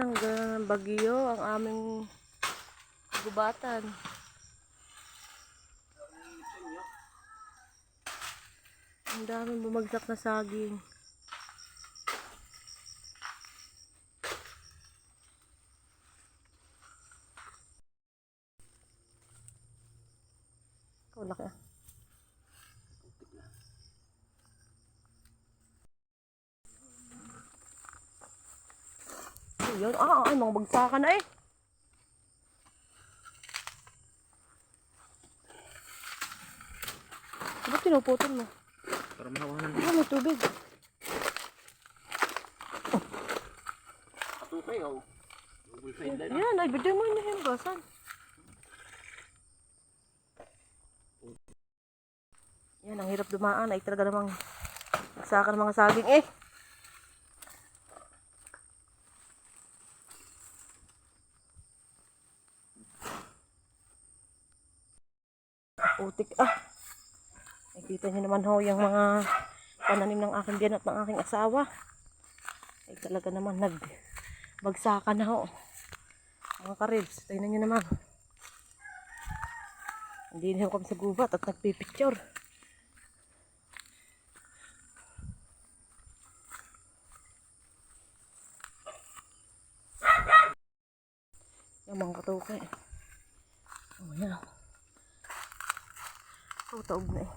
ng bagyo ang aming gubatan. Ang daming bumagsak na saging. Oh, laki ah. Yun, ay, mga bagsakan na eh. Ba't pinuputol mo? Para mahawanan Ah, may tubig. katukay oh. Double side line. Yan, ay, bigyan mo yun na yung basan. Yan, ang hirap dumaan. Ay, talaga namang bagsakan mga saging eh. Putik ah. Nakikita niyo naman ho yung mga pananim ng aking biyan at ng aking asawa. Ay talaga naman nagbagsakan na ho. Mga karibs, tingnan niyo naman. Hindi na ho kami sa gubat at nagpipicture. Yung mga katukay. Oh yan. Oh, taog na eh.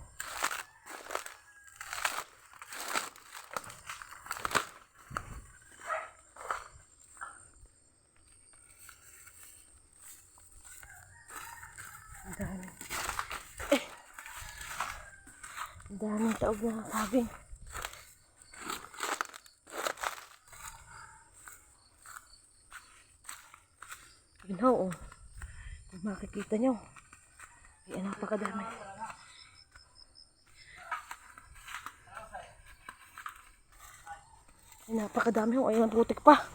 Ang dami. Ang daming taog na saging. Yun ho, oh. Kung makikita nyo, ay napakadami. Ay napakadami ho, ay putik pa.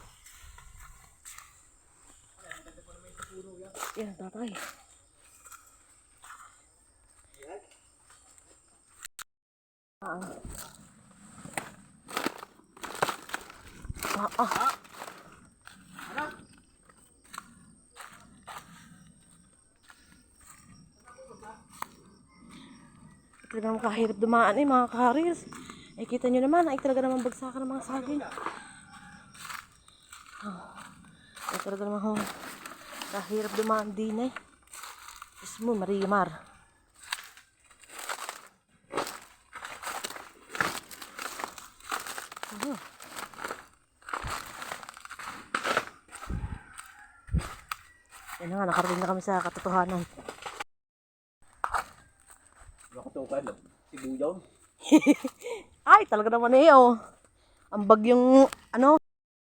Yan, tatay. Ito naman kahirap dumaan eh mga kaharis. Ay kita nyo naman, ay talaga naman bagsakan ng mga saging. Ay talaga naman kahirap dumaan din eh. Diyos mo, Marimar. Yan na nga, nakarating na kami sa katotohanan. Katukay lang. Sibuyaw. Ay, talaga naman eh oh. Ang bagyong ano.